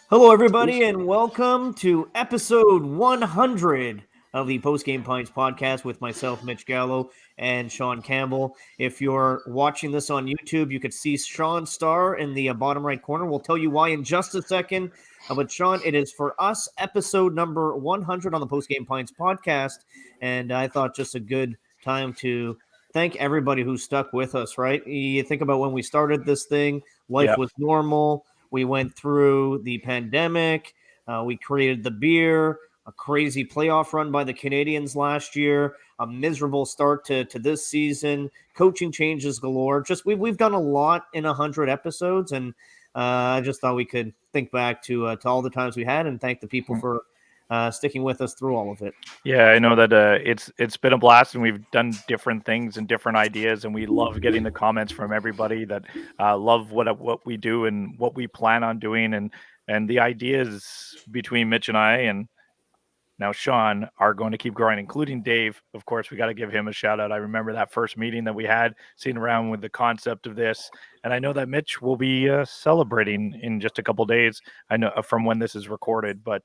Hello, everybody, and welcome to episode 100 of the Post Game Pints podcast with myself, Mitch Gallo, and Sean Campbell. If you're watching this on YouTube, you could see Shaun Starr in the bottom right corner. We'll tell you why in just a second. But, Sean, it is for us episode number 100 on the Post Game Pints podcast, and I thought just a good time to thank everybody who stuck with us, right? You think about when we started this thing, life was normal. We went through the pandemic. We created the beer, a crazy playoff run by the Canadians last year, a miserable start to this season, coaching changes galore. Just we've done a lot in 100 episodes, and I just thought we could think back to all the times we had and thank the people for sticking with us through all of it. Yeah, I know that it's been a blast, and we've done different things and different ideas, and we love getting the comments from everybody that love what we do and what we plan on doing, and the ideas between Mitch and I and now Shaun are going to keep growing, including Dave. Of course, we got to give him a shout out. I remember that first meeting that we had, sitting around with the concept of this, and I know that Mitch will be celebrating in just a couple days. I know from when this is recorded, but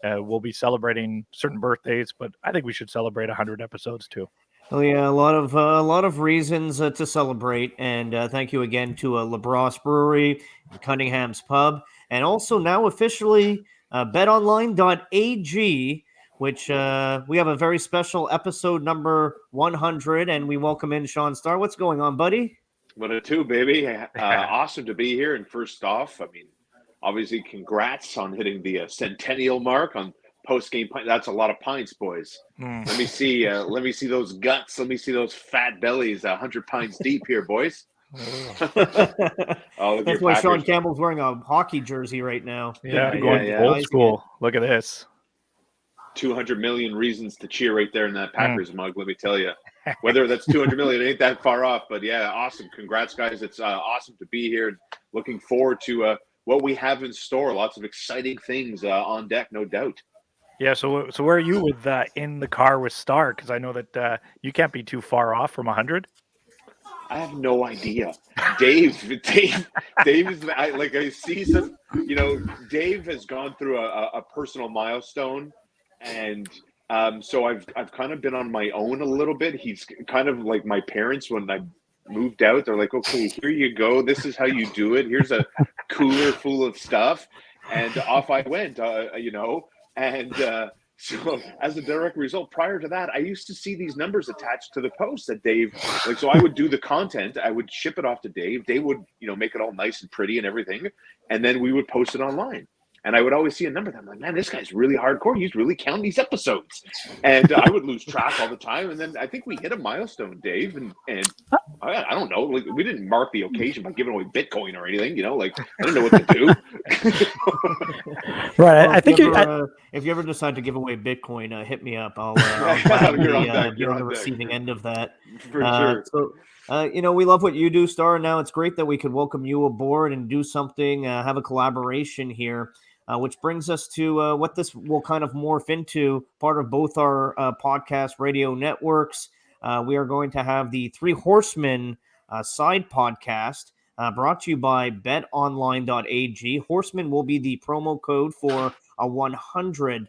we'll be celebrating certain birthdays. But I think we should celebrate 100 episodes too. Oh yeah, a lot of reasons to celebrate, and thank you again to LaBrosse Brewery, and Cunningham's Pub, and also now officially BetOnline.ag, which we have a very special episode number 100, and we welcome in Shaun Starr. What's going on, buddy? What a two, baby! Awesome to be here. And first off, I mean, obviously, congrats on hitting the centennial mark on post game pint. That's a lot of pints, boys. Let me see. Let me see those guts. Let me see those fat bellies. 100 pints deep here, boys. That's why Sean Campbell's wearing a hockey jersey right now. Yeah, going old school. Look at this. 200 million reasons to cheer right there in that Packers mug. Let me tell you. Whether that's 200 million, it ain't that far off. But yeah, awesome. Congrats, guys. It's awesome to be here. Looking forward to what we have in store. Lots of exciting things on deck, no doubt. Yeah, so where are you with in the car with Starr? Because I know that you can't be too far off from 100. I have no idea. Dave is I see some. Dave has gone through a personal milestone, and so I've kind of been on my own a little bit. He's kind of like my parents when I moved out. They're like, okay, here you go. This is how you do it. Here's a cooler full of stuff, and off I went. And so as a direct result, prior to that, I used to see these numbers attached to the post that Dave, so I would do the content, I would ship it off to Dave. Dave would, make it all nice and pretty and everything. And then we would post it online. And I would always see a number that I'm like, man, this guy's really hardcore. He's really counting these episodes. And I would lose track all the time. And then I think we hit a milestone, Dave. And I don't know. Like, we didn't mark the occasion by giving away Bitcoin or anything, I didn't know what to do. Right. Well, I think if you ever decide to give away Bitcoin, hit me up. I'll be on the receiving end of that. For sure. So, we love what you do, Starr. Now it's great that we could welcome you aboard and do something, have a collaboration here. Which brings us to what this will kind of morph into, part of both our podcast radio networks. We are going to have the Three Horsemen side podcast brought to you by betonline.ag. Horsemen will be the promo code for a 100%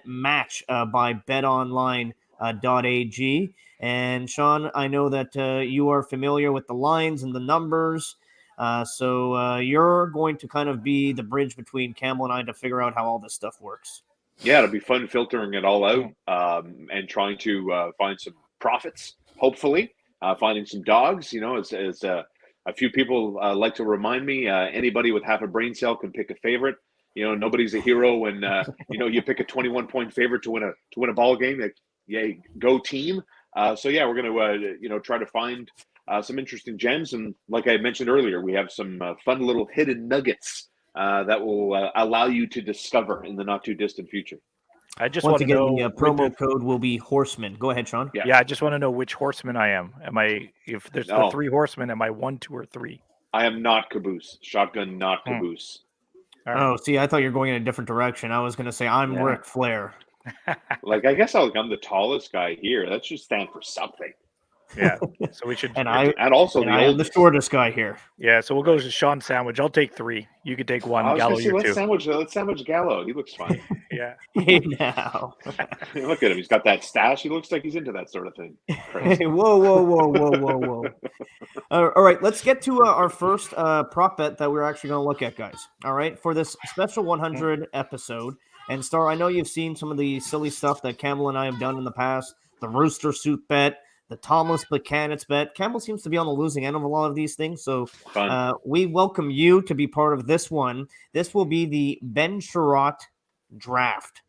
match by betonline.ag. And Sean, I know that you are familiar with the lines and the numbers. So you're going to kind of be the bridge between Campbell and I to figure out how all this stuff works. Yeah, it'll be fun filtering it all out and trying to find some profits, hopefully, finding some dogs. As a few people like to remind me, anybody with half a brain cell can pick a favorite. Nobody's a hero when, you pick a 21-point favorite to win a ball game. Yay, go team. So, yeah, we're going to, try to find some interesting gems. And like I mentioned earlier, we have some fun little hidden nuggets that will allow you to discover in the not too distant future. I just want to know the promo code will be Horseman. Go ahead, Sean. Yeah, I just want to know which horseman I am. If there's the three horsemen, am I 1, 2, or 3? I am not Caboose. Shotgun, not Caboose. Right. Oh, see, I thought you were going in a different direction. I was going to say I'm Ric Flair. I guess I'm the tallest guy here. That should stand for something. Yeah. So we should. And I also and the I am the oldest. shortest guy here. Yeah. So we'll go to Shaun Sandwich. I'll take 3. You could take 1. I was Gallo, gonna say you 2. let's sandwich Gallo. He looks fine. Yeah. Hey now. Look at him. He's got that stash. He looks like he's into that sort of thing. Crazy. Hey, whoa. All right, let's get to our first prop bet that we're actually going to look at, guys. All right, for this special 100 episode. And Star, I know you've seen some of the silly stuff that Campbell and I have done in the past. The Rooster Suit bet, the Thomas Buchanan's bet. Campbell seems to be on the losing end of a lot of these things. So we welcome you to be part of this one. This will be the Ben Chiarot draft.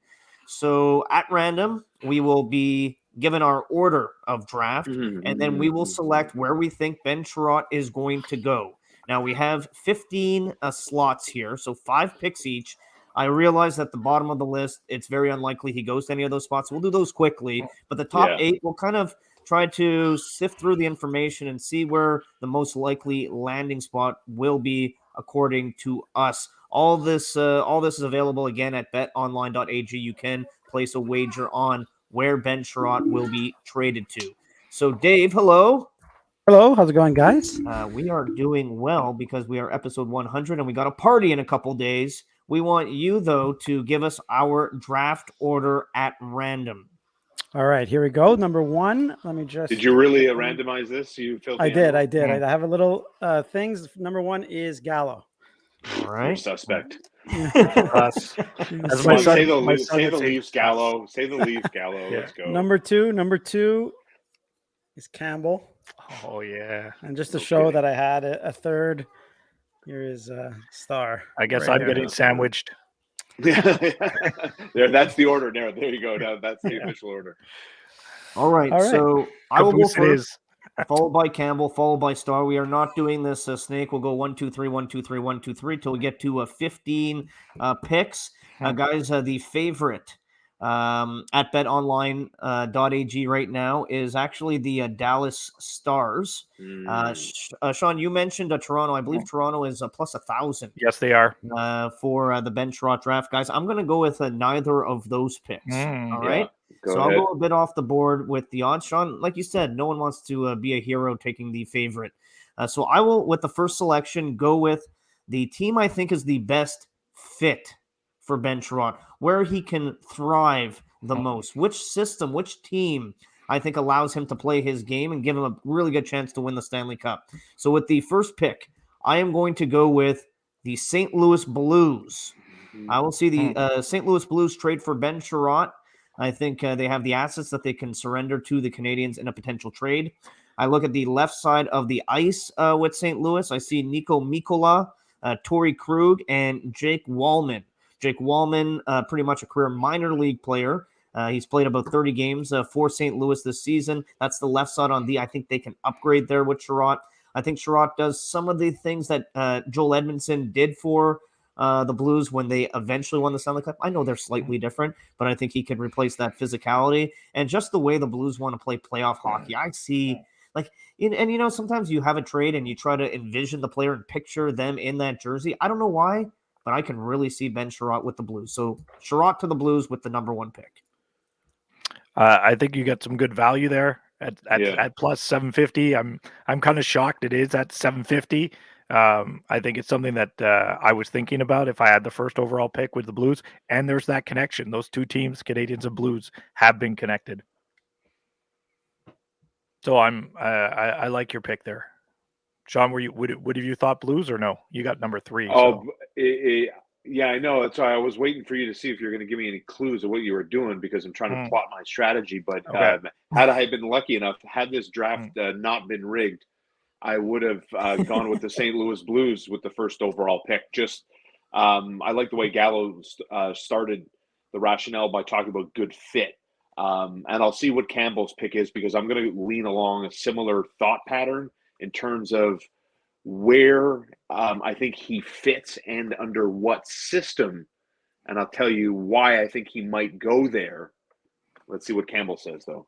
So at random, we will be given our order of draft, and then we will select where we think Ben Chiarot is going to go. Now, we have 15 slots here, so 5 picks each. I realize at the bottom of the list, it's very unlikely he goes to any of those spots. We'll do those quickly, but the top 8, we'll kind of try to sift through the information and see where the most likely landing spot will be according to us. All this is available again at betonline.ag. You can place a wager on where Ben Chiarot will be traded to. So, Dave, hello. Hello, how's it going, guys? We are doing well because we are episode 100 and we got a party in a couple days. We want you, though, to give us our draft order at random. All right, here we go. Number 1. Let me just. Did you really randomize this? You filled. I did. I have a little things. Number 1 is Gallo. All right. You're suspect. Us. As my son, say the Leafs, Gallo. Say the Leafs, Gallo. Yeah. Let's go. Number two is Campbell. Oh yeah. And just to show that I had a third, here is Starr. I guess I'm getting sandwiched. There, that's the order. There you go. Now that's the official order. All right. So I will go first, followed by Campbell, followed by Starr. We are not doing this snake. We'll go 1, 2, 3, 1, 2, 3, 1, 2, 3 till we get to 15 picks. Guys, the favorite at betonline.ag right now is actually the Dallas Stars. Shaun, you mentioned Toronto. I believe Toronto is plus 1,000. Yes, they are. For the Ben Chiarot draft, guys. I'm going to go with neither of those picks. All right. So I'll go a bit off the board with the odds. Shaun, like you said, no one wants to be a hero taking the favorite. So I will, with the first selection, go with the team I think is the best fit for Ben Chiarot, where he can thrive the most. Which system, which team I think allows him to play his game and give him a really good chance to win the Stanley Cup. So with the first pick, I am going to go with the St. Louis Blues. I will see the St. Louis Blues trade for Ben Chiarot. I think they have the assets that they can surrender to the Canadiens in a potential trade. I look at the left side of the ice with St. Louis. I see Nico Mikkola, Torrey Krug, and Jake Wallman. Jake Wallman, pretty much a career minor league player. He's played about 30 games for St. Louis this season. That's the left side on D. I think they can upgrade there with Chiarot. I think Chiarot does some of the things that Joel Edmondson did for the Blues when they eventually won the Stanley Cup. I know they're slightly different, but I think he can replace that physicality and just the way the Blues want to play playoff hockey. I see, and sometimes you have a trade and you try to envision the player and picture them in that jersey. I don't know why, but I can really see Ben Chiarot with the Blues. So Chiarot to the Blues with the number 1 pick. I think you get some good value there at plus 750. I'm kind of shocked it is at 750. I think it's something that I was thinking about if I had the first overall pick with the Blues, and there's that connection. Those two teams, Canadiens and Blues, have been connected. So I like your pick there, Shaun. Would have you thought Blues or no? You got number 3. Oh, yeah, I know. That's why I was waiting for you to see if you're going to give me any clues of what you were doing because I'm trying to plot my strategy. But had I been lucky enough, had this draft not been rigged, I would have gone with the St. Louis Blues with the first overall pick. Just I like the way Gallo started the rationale by talking about good fit. And I'll see what Campbell's pick is because I'm going to lean along a similar thought pattern in terms of where I think he fits and under what system. And I'll tell you why I think he might go there. Let's see what Campbell says, though.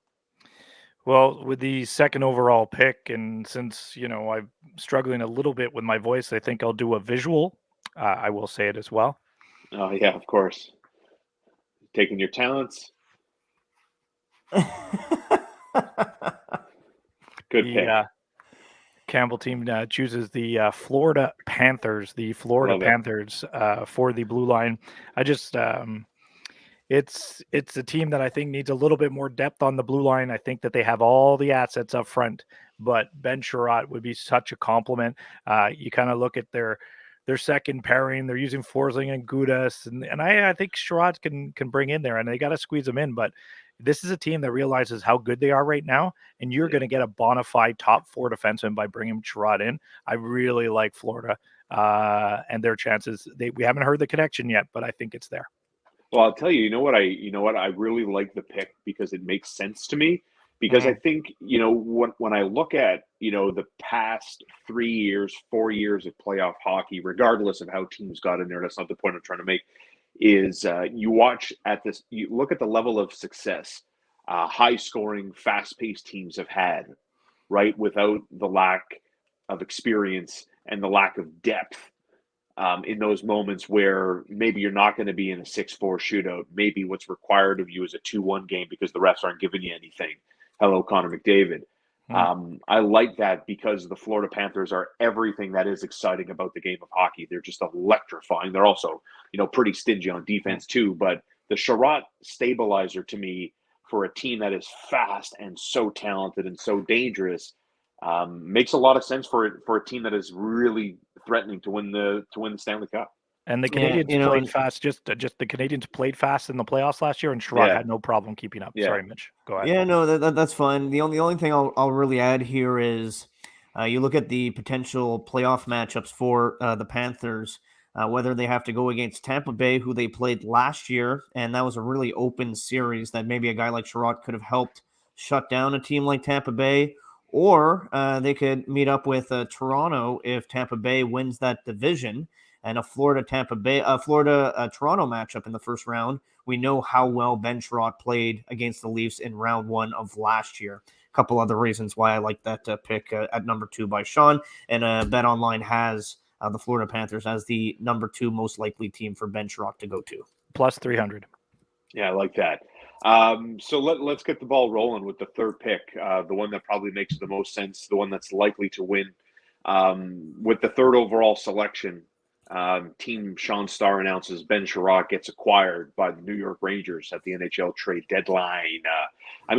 Well, with the second overall pick, and since, I'm struggling a little bit with my voice, I think I'll do a visual. I will say it as well. Oh, yeah, of course. Taking your talents. Good The pick. Campbell team chooses the Florida Panthers. The Florida Love it. Panthers for the blue line. I just it's a team that I think needs a little bit more depth on the blue line. I think that they have all the assets up front, but Ben Chiarot would be such a compliment. You kind of look at their second pairing. They're using Forsling and Gudas, and I think Chiarot can bring in there, and they got to squeeze them in. But this is a team that realizes how good they are right now, and you're going to get a bona fide top 4 defenseman by bringing Chiarot in. I really like Florida and their chances. We haven't heard the connection yet, but I think it's there. Well, I'll tell you, you know what I really like the pick because it makes sense to me. Because I think, when I look at, the past 3 years, 4 years of playoff hockey, regardless of how teams got in there, that's not the point I'm trying to make, is you look at the level of success high scoring, fast paced teams have had, right? Without the lack of experience and the lack of depth in those moments where maybe you're not going to be in a 6-4 shootout. Maybe what's required of you is a 2-1 game because the refs aren't giving you anything. Hello, Connor McDavid. I like that because the Florida Panthers are everything that is exciting about the game of hockey. They're just electrifying. They're also, pretty stingy on defense too. But the Chiarot stabilizer to me for a team that is fast and so talented and so dangerous makes a lot of sense for a team that is really threatening to win the Stanley Cup. And the Canadians played fast. Just the Canadians played fast in the playoffs last year, and Chiarot had no problem keeping up. Sorry, Mitch. Go ahead. Yeah, no, that's fine. The only thing I'll really add here is you look at the potential playoff matchups for the Panthers, whether they have to go against Tampa Bay, who they played last year, and that was a really open series that maybe a guy like Chiarot could have helped shut down a team like Tampa Bay, or they could meet up with Toronto if Tampa Bay wins that division. And a Florida Toronto matchup in the first round. We know how well Ben Chiarot played against the Leafs in round 1 of last year. A couple other reasons why I like that pick at number 2 by Shaun. And BetOnline has the Florida Panthers as the number 2 most likely team for Ben Chiarot to go to. Plus 300. Yeah, I like that. So let's get the ball rolling with the third pick, the one that probably makes the most sense, the one that's likely to win. With the third overall selection, team Shaun Starr announces Ben Chiarot gets acquired by the New York Rangers at the NHL trade deadline.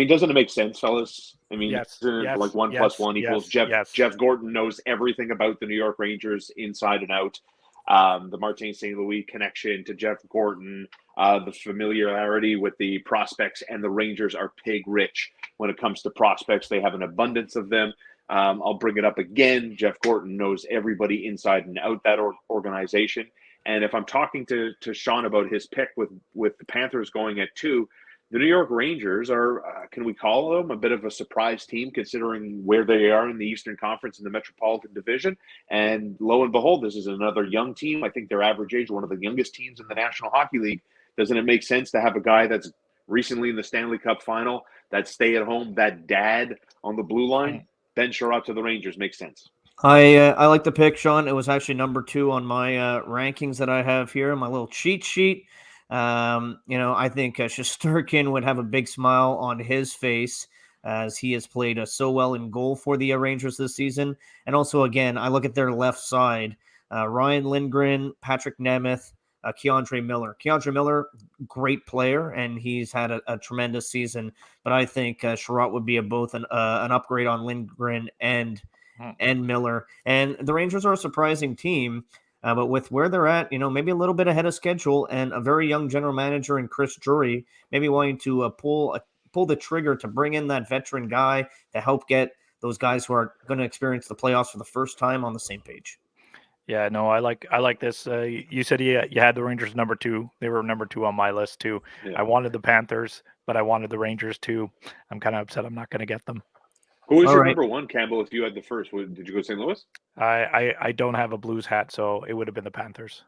Doesn't it make sense, fellas? Yes, like 1 + 1 equals Jeff Gordon knows everything about the New York Rangers inside and out. The Martin St. Louis connection to Jeff Gordon, the familiarity with the prospects, and the Rangers are pig rich when it comes to prospects. They have an abundance of them. I'll bring it up again. Jeff Gordon knows everybody inside and out that organization. And if I'm talking to Shaun about his pick with the Panthers going at 2, the New York Rangers are, can we call them a bit of a surprise team considering where they are in the Eastern Conference in the Metropolitan Division? And lo and behold, this is another young team. I think their average age, one of the youngest teams in the National Hockey League. Doesn't it make sense to have a guy that's recently in the Stanley Cup final, that stay at home, that dad on the blue line? Ben Chiarot to the Rangers makes sense. I like the pick, Shaun. It was actually number 2 on my rankings that I have here, my little cheat sheet. I think Shesterkin would have a big smile on his face as he has played so well in goal for the Rangers this season. And also, again, I look at their left side, Ryan Lindgren, Patrick Nemeth, Keandre Miller. Keandre Miller, great player, and he's had a tremendous season. But I think Chiarot would be both an upgrade on Lindgren and Miller. And the Rangers are a surprising team. But with where they're at, maybe a little bit ahead of schedule, and a very young general manager in Chris Drury, maybe wanting to pull the trigger to bring in that veteran guy to help get those guys who are going to experience the playoffs for the first time on the same page. Yeah, no, I like this. You said you had the Rangers number 2. They were number 2 on my list too. Yeah. I wanted the Panthers, but I wanted the Rangers too. I'm kind of upset I'm not going to get them. Who was your number 1, Campbell, if you had the first? Did you go St. Louis? I don't have a Blues hat, so it would have been the Panthers.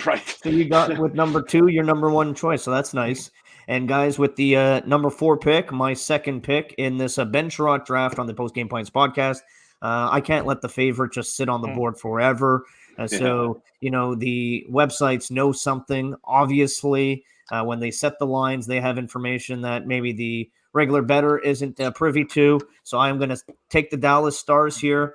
Right. So you got with number 2, your number 1 choice, so that's nice. And guys, with the number 4 pick, my second pick in this Ben Chiarot draft on the Post Game Pints podcast, I can't let the favorite just sit on the board forever. So, the websites know something. Obviously, when they set the lines, they have information that maybe the regular bettor isn't privy to. So I'm going to take the Dallas Stars here.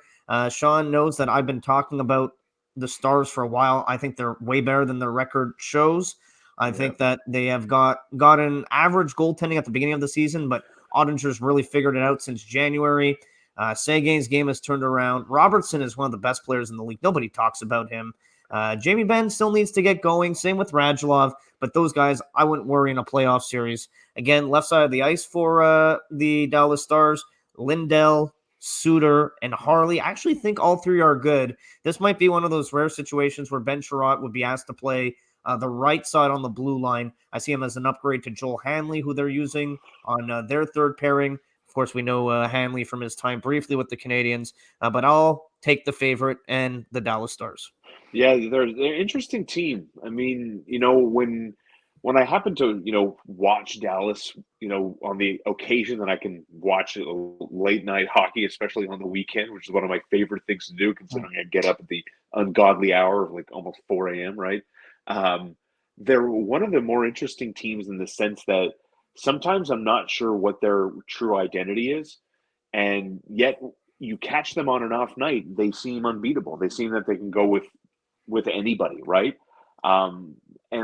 Shaun knows that I've been talking about the Stars for a while. I think they're way better than their record shows. I think that they have got an average goaltending at the beginning of the season, but Ottinger's really figured it out since January. Seguin's game has turned around. Robertson is one of the best players in the league. Nobody talks about him. Jamie Benn still needs to get going. Same with Radulov. But those guys, I wouldn't worry in a playoff series. Again, left side of the ice for the Dallas Stars, Lindell, Suter, and Harley. I actually think all three are good. This might be one of those rare situations where Ben Chiarot would be asked to play the right side on the blue line. I see him as an upgrade to Joel Hanley, who they're using on their third pairing. Of course, we know Hanley from his time briefly with the Canadiens, but I'll take the favorite and the Dallas Stars. Yeah, they're an interesting team. I mean, when I happen to, watch Dallas, on the occasion that I can watch late night hockey, especially on the weekend, which is one of my favorite things to do, considering I get up at the ungodly hour of like almost 4 a.m., right? They're one of the more interesting teams in the sense that sometimes I'm not sure what their true identity is, and yet you catch them on an off night, they seem unbeatable. They seem that they can go with anybody, right? And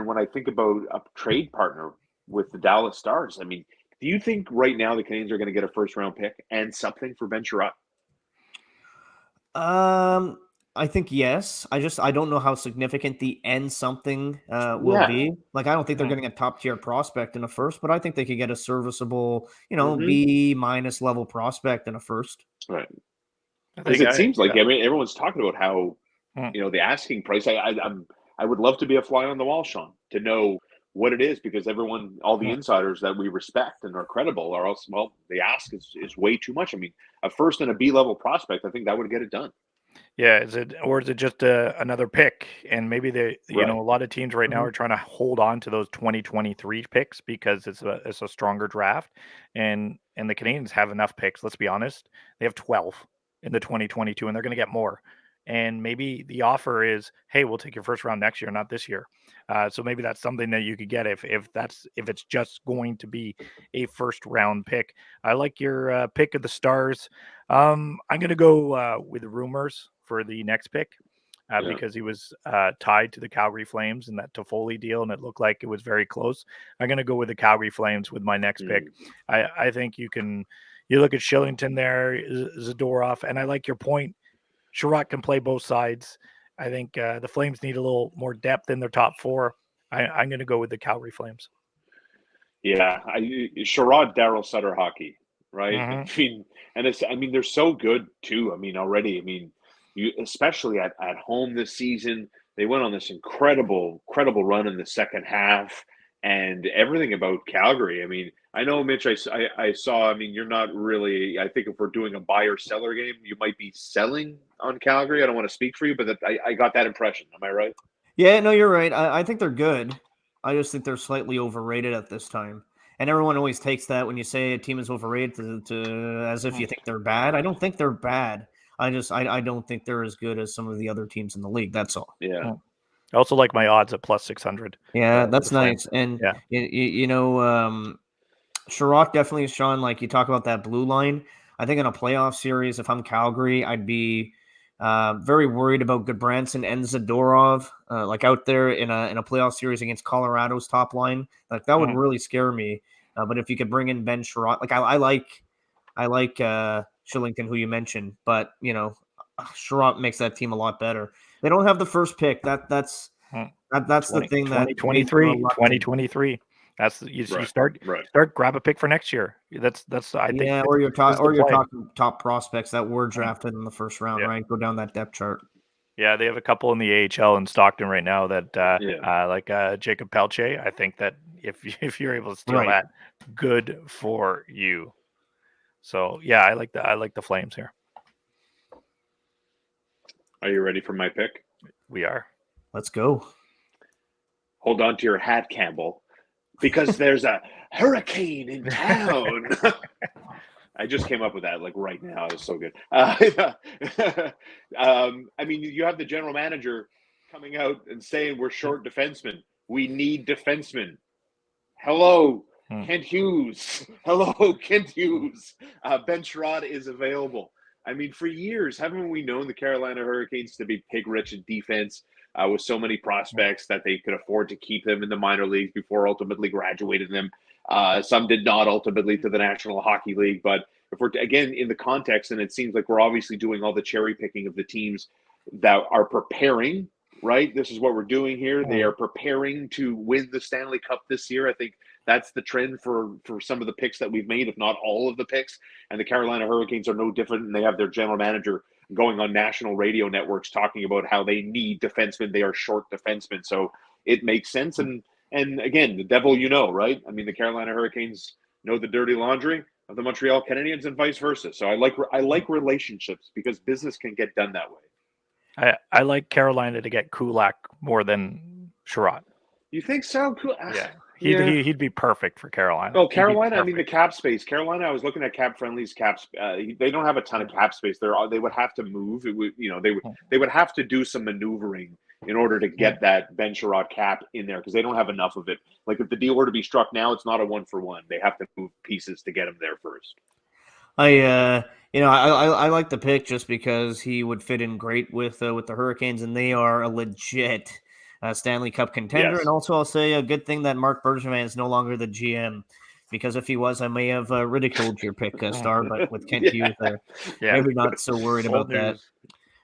when I think about a trade partner with the Dallas Stars, I mean, do you think right now the Canadiens are going to get a first round pick and something for Ben Chiarot? I think yes. I don't know how significant the end something will Yeah. be. Like, I don't think they're getting a top tier prospect in a first, but I think they could get a serviceable, Mhm. B- level prospect in a first. Right. I Because think it seems like, yeah. I mean, everyone's talking about how, the asking price. I would love to be a fly on the wall, Shaun, to know what it is, because all the insiders that we respect and are credible are also, well, the ask is way too much. I mean, a first and a B level prospect, I think that would get it done. Yeah, is it just another pick? And maybe Right. a lot of teams right now are trying to hold on to those 2023 picks because it's a stronger draft, and the Canadians have enough picks. Let's be honest, they have 12 in the 2022, and they're going to get more. And maybe the offer is, hey, we'll take your first round next year, not this year. So maybe that's something that you could get if it's just going to be a first round pick. I like your pick of the Stars. I'm going to go with rumors for the next pick because he was tied to the Calgary Flames in that Toffoli deal, and it looked like it was very close. I'm going to go with the Calgary Flames with my next pick. I think you look at Shillington there, Zadorov, and I like your point. Chiarot can play both sides. I think the Flames need a little more depth in their top four. I'm going to go with the Calgary Flames. Yeah, Sherrod, Daryl Sutter hockey, right? Mm-hmm. I mean, they're so good too. I mean, already, you especially at home this season, they went on this incredible run in the second half, and everything about Calgary. I mean, I know, Mitch, I saw. I mean, you're not really. I think if we're doing a buyer seller game, you might be selling on Calgary. I don't want to speak for you, but I got that impression. Am I right? Yeah, no, you're right. I think they're good. I just think they're slightly overrated at this time. And everyone always takes that when you say a team is overrated to as if you think they're bad. I don't think they're bad. I don't think they're as good as some of the other teams in the league. That's all. Yeah. I also like my odds at plus 600. Yeah, that's nice. And yeah, Chiarot definitely, Shaun, like you talk about that blue line. I think in a playoff series, if I'm Calgary, I'd be very worried about Goodbranson and Zadorov, like out there in a playoff series against Colorado's top line. Like that would really scare me. But if you could bring in Ben Chiarot, like I like Shillington, who you mentioned, but Chiarot makes that team a lot better. They don't have the first pick. That's the thing that 2023. That's you start grab a pick for next year. That's I think. Yeah, or you're talking top prospects that were drafted in the first round, right? Go down that depth chart. Yeah, they have a couple in the AHL in Stockton right now that like Jacob Pelche. I think that if you're able to steal that, good for you. So yeah, I like the Flames here. Are you ready for my pick? We are. Let's go. Hold on to your hat, Campbell, because there's a hurricane in town. I just came up with that like right now. It was so good. I mean, you have the general manager coming out and saying we're short defensemen. We need defensemen. Hello, Kent Hughes. Hello, Kent Hughes. Ben Chiarot is available. I mean, for years, haven't we known the Carolina Hurricanes to be pig-rich in defense with so many prospects that they could afford to keep them in the minor leagues before ultimately graduating them? Some did not ultimately to the National Hockey League. But if we're, again, in the context, and it seems like we're obviously doing all the cherry picking of the teams that are preparing, right? This is what we're doing here. They are preparing to win the Stanley Cup this year. I think that's the trend for some of the picks that we've made, if not all of the picks. And the Carolina Hurricanes are no different. And they have their general manager going on national radio networks talking about how they need defensemen. They are short defensemen. So it makes sense. And again, the devil, right? I mean, the Carolina Hurricanes know the dirty laundry of the Montreal Canadiens and vice versa. So I like relationships because business can get done that way. I like Carolina to get Kulak more than Chiarot. You think so? Cool. Yeah. He'd be perfect for Carolina. Oh, Carolina! I mean, the cap space. Carolina. I was looking at Cap Friendly's caps. They don't have a ton of cap space. They would have to move. It would, they would have to do some maneuvering in order to get that Ben Chiarot cap in there because they don't have enough of it. Like if the deal were to be struck now, it's not a 1-for-1. They have to move pieces to get him there first. I like the pick just because he would fit in great with the Hurricanes, and they are a legit Stanley Cup contender. Yes. And also, I'll say a good thing that Mark Bergevin is no longer the GM, because if he was, I may have ridiculed your pick, Star. But with Kent Hughes, maybe not so worried about that.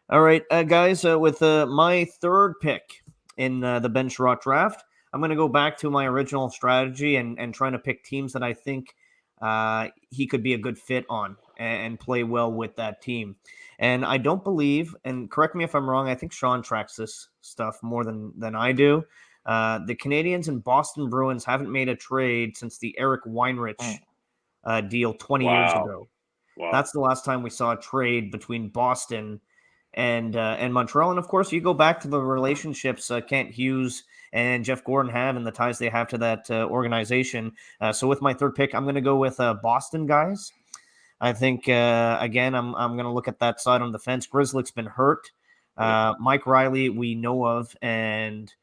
All right, guys, with my third pick in the Ben Chiarot draft, I'm going to go back to my original strategy and trying to pick teams that I think he could be a good fit on and play well with that team. And I don't believe, and correct me if I'm wrong, I think Shaun tracks this stuff more than I do. The Canadiens and Boston Bruins haven't made a trade since the Eric Weinrich deal 20 years ago. Wow. That's the last time we saw a trade between Boston and Montreal. And of course, you go back to the relationships Kent Hughes and Jeff Gordon have and the ties they have to that organization. So with my third pick, I'm going to go with Boston guys. I think, again, I'm going to look at that side on the fence. Grzelcyk's been hurt. Mike Riley, we know of, and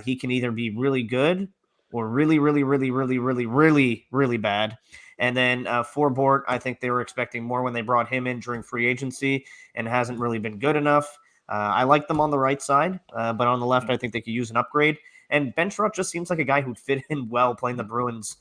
he can either be really good or really, really, really, really, really, really, really bad. And then for Bort, I think they were expecting more when they brought him in during free agency and hasn't really been good enough. I like them on the right side, but on the left, I think they could use an upgrade. And Ben Chiarot just seems like a guy who'd fit in well playing the Bruins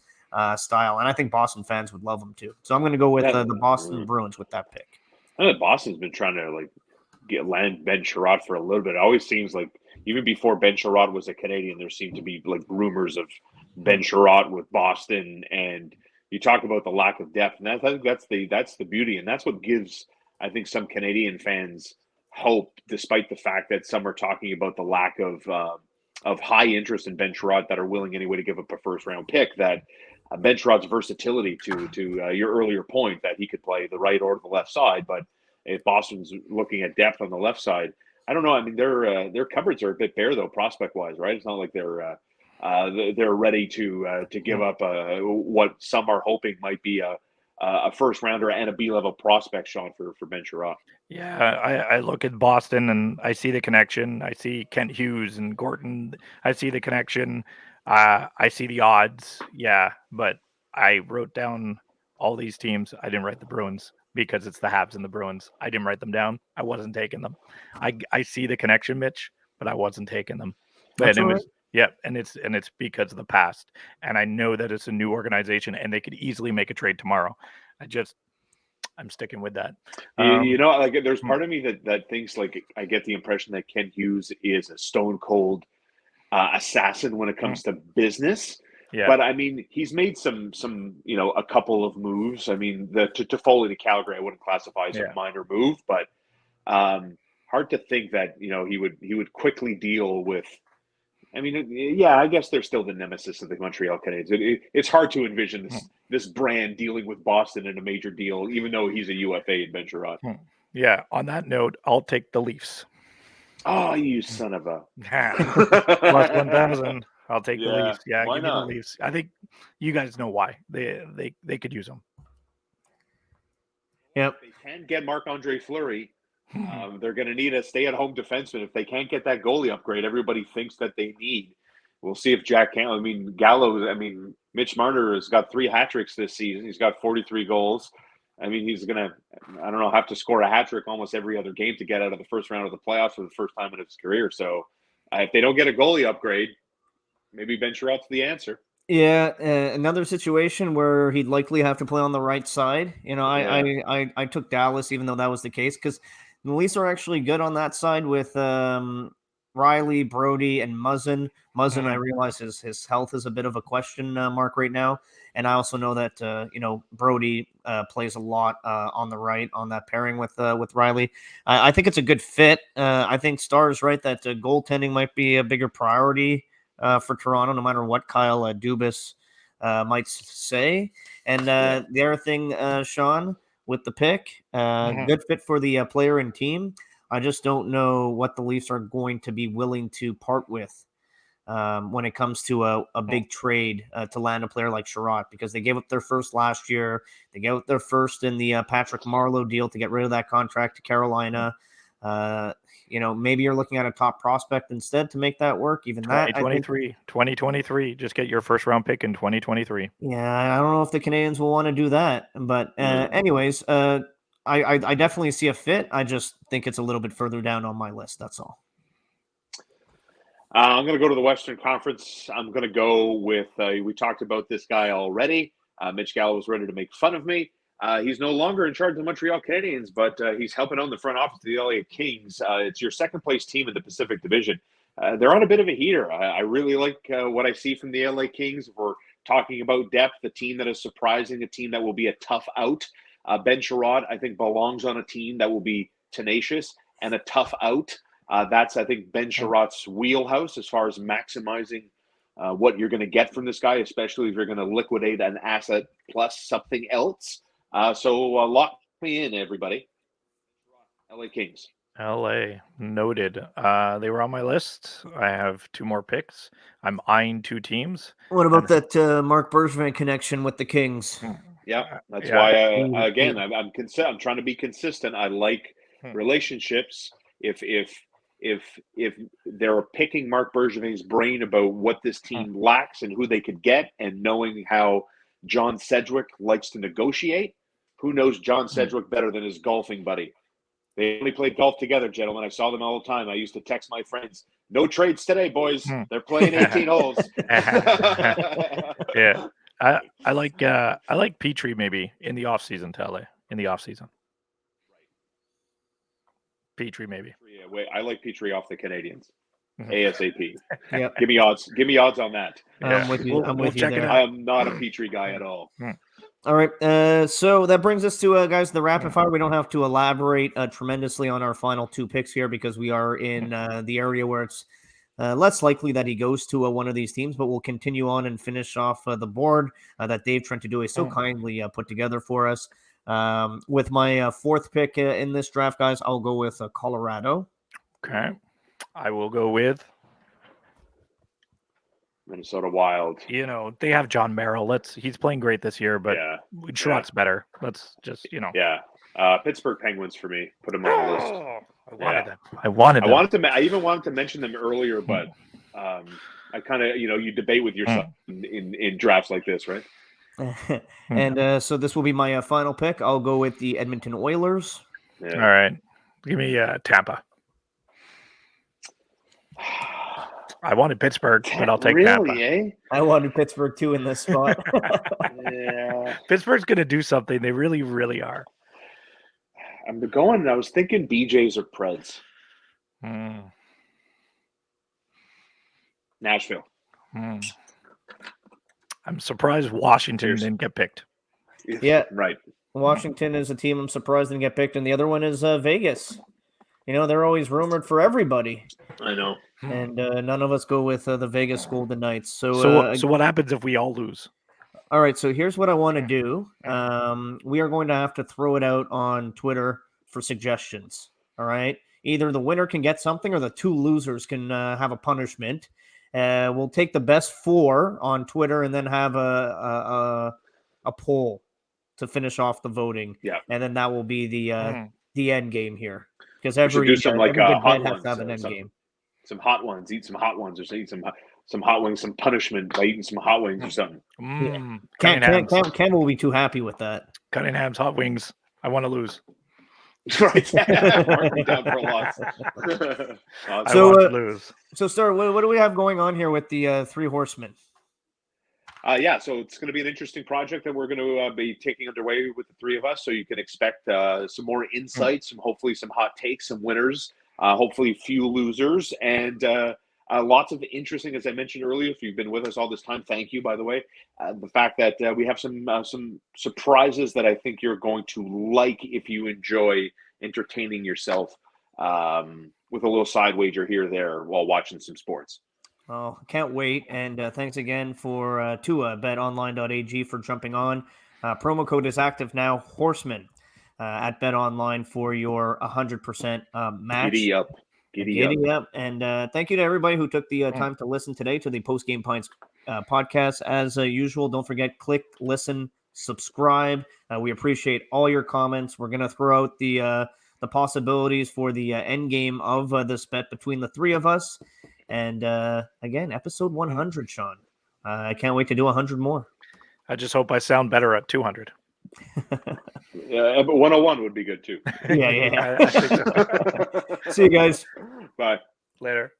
style, and I think Boston fans would love him too. So I'm going to go with the Boston Bruins with that pick. I know Boston's been trying to land Ben Chiarot for a little bit. It always seems like even before Ben Chiarot was a Canadian, there seemed to be like rumors of Ben Chiarot with Boston, and you talk about the lack of depth, and I think that's the beauty, and that's what gives I think some Canadian fans hope, despite the fact that some are talking about the lack of high interest in Ben Chiarot that are willing anyway to give up a first round pick. That Ben Chiarot's versatility to your earlier point that he could play the right or the left side, but if Boston's looking at depth on the left side, I don't know. I mean, their cupboards are a bit bare though, prospect wise, right? It's not like they're ready to give up what some are hoping might be a first rounder and a B-level prospect, Shaun, for Ben Chiarot. Yeah, I look at Boston and I see the connection. I see Kent Hughes and Gordon. I see the connection. I see the odds. Yeah, but I wrote down all these teams. I didn't write the Bruins because it's the Habs and the Bruins. I didn't write them down. I wasn't taking them. I see the connection, Mitch, but I wasn't taking them. That's And it all was and it's because of the past. And I know that it's a new organization and they could easily make a trade tomorrow. I'm sticking with that. Like there's part of me that thinks like I get the impression that Kent Hughes is a stone cold assassin when it comes to business. Yeah. But I mean, he's made some a couple of moves. I mean, to Foley to Calgary, I wouldn't classify as a minor move, but hard to think that he would quickly deal with. I mean, I guess they're still the nemesis of the Montreal Canadiens. It's hard to envision this brand dealing with Boston in a major deal, even though he's a UFA in Ben Chiarot. Yeah. On that note, I'll take the Leafs. Oh, you son of a plus 1,000. I'll take the Leafs. Yeah, why give me not? the Leafs. I think you guys know why they could use them. Yep. If they can get Marc-Andre Fleury, they're going to need a stay-at-home defenseman. If they can't get that goalie upgrade, everybody thinks that they need. we'll see if Jack Campbell. I mean, Gallo. I mean, Mitch Marner has got 3 hat tricks this season. He's got 43 goals. I mean, he's gonna, I don't know, have to score a hat trick almost every other game to get out of the first round of the playoffs for the first time in his career. So, if they don't get a goalie upgrade, maybe Ben Chiarot's the answer. Yeah, another situation where he'd likely have to play on the right side. You know, I took Dallas, even though that was the case, because the Leafs are actually good on that side with Riley, Brody, and Muzzin. Muzzin, I realize his health is a bit of a question mark right now, and I also know that Brody plays a lot on the right on that pairing with Riley. I think it's a good fit. I think Starr's right that goaltending might be a bigger priority for Toronto, no matter what Kyle Dubas might say. And the other thing, Shaun, with the pick, good fit for the player and team. I just don't know what the Leafs are going to be willing to part with when it comes to a big trade to land a player like Chiarot, because they gave up their first last year. They gave up their first in the Patrick Marleau deal to get rid of that contract to Carolina. Maybe you're looking at a top prospect instead to make that work. Even that, 2023. Just get your first round pick in 2023. Yeah, I don't know if the Canadians will want to do that. But anyways, I definitely see a fit. I just think it's a little bit further down on my list. That's all. I'm going to go to the Western Conference. I'm going to go with, we talked about this guy already. Mitch Gallo was ready to make fun of me. He's no longer in charge of the Montreal Canadiens, but he's helping on the front office of the LA Kings. It's your second place team in the Pacific Division. They're on a bit of a heater. I really like what I see from the LA Kings. We're talking about depth, a team that is surprising, a team that will be a tough out. Ben Chiarot, I think, belongs on a team that will be tenacious and a tough out. That's, I think, Ben Chiarot's wheelhouse as far as maximizing what you're going to get from this guy, especially if you're going to liquidate an asset plus something else. So lock me in, everybody. LA Kings. LA, noted. They were on my list. I have 2 more picks. I'm eyeing 2 teams. What about that Mark Bergevin connection with the Kings? Yeah, that's why. Again, I'm trying to be consistent. I like relationships. If they're picking Mark Bergevin's brain about what this team lacks and who they could get, and knowing how John Sedgwick likes to negotiate, who knows John Sedgwick better than his golfing buddy? They only played golf together, gentlemen. I saw them all the time. I used to text my friends, "No trades today, boys. They're playing 18 holes." Yeah, I like Petrie maybe in the off season to LA in the off season. Petrie maybe. Yeah, wait, I like Petrie off the Canadians. ASAP. Yeah. Give me odds. Give me odds on that. I'm with you. I'm with you there. I am not a Petrie guy at all. All right. So that brings us to, guys, the rapid fire. We don't have to elaborate tremendously on our final 2 picks here, because we are in the area where it's less likely that he goes to one of these teams, but we'll continue on and finish off the board that Dave Trentadue so kindly put together for us. With my 4th pick in this draft, guys, I'll go with Colorado. Okay. I will go with Minnesota Wild. They have John Merrill. He's playing great this year, but Chirot's better. Let's just, Yeah. Pittsburgh Penguins for me. Put them on the list. I wanted them. I wanted them. I even wanted to mention them earlier, but I kind of, you debate with yourself in drafts like this, right? And so this will be my final pick. I'll go with the Edmonton Oilers. Yeah. All right. Give me Tampa. I wanted Pittsburgh, but I'll take Tampa. Eh? I wanted Pittsburgh too in this spot. Yeah. Pittsburgh's going to do something. They really, really are. I was thinking BJs or Preds. Nashville. I'm surprised Washington didn't get picked. Yeah. Right. Washington is a team I'm surprised didn't get picked, and the other one is Vegas. They're always rumored for everybody. I know. And none of us go with the Vegas Golden Knights. So what happens if we all lose? All right, so here's what I want to do. We are going to have to throw it out on Twitter for suggestions. All right? Either the winner can get something or the 2 losers can have a punishment. We'll take the best 4 on Twitter and then have a poll to finish off the voting. Yeah. And then that will be the end game here. Because every do some good hot bet has ones, to have an end game. Some hot ones. Eat some hot ones, or eat some some hot wings, some punishment by eating some hot wings or something. Campbell will be too happy with that. Cunningham's hot wings. I want to lose. Right. Mark me down for a loss. I So, want to lose. So, Star, what do we have going on here with the Three Horsemen? Yeah, so it's going to be an interesting project that we're going to be taking underway with the three of us. So you can expect some more insights, hopefully some hot takes, some winners, hopefully few losers, and lots of interesting, as I mentioned earlier. If you've been with us all this time, thank you, by the way. The fact that we have some surprises that I think you're going to like if you enjoy entertaining yourself with a little side wager here or there while watching some sports. Oh, can't wait. And thanks again for to betonline.ag for jumping on. Promo code is active now, Horseman, at BetOnline for your 100% match. Giddy up. Giddy up. And thank you to everybody who took the time to listen today to the Post Game Pints podcast. As usual, don't forget, click, listen, subscribe. We appreciate all your comments. We're going to throw out the possibilities for the end game of this bet between the three of us. And again, episode 100, Shaun. I can't wait to do 100 more. I just hope I sound better at 200. Yeah, but 101 would be good too. Yeah. I think so. See you guys. Bye. Later.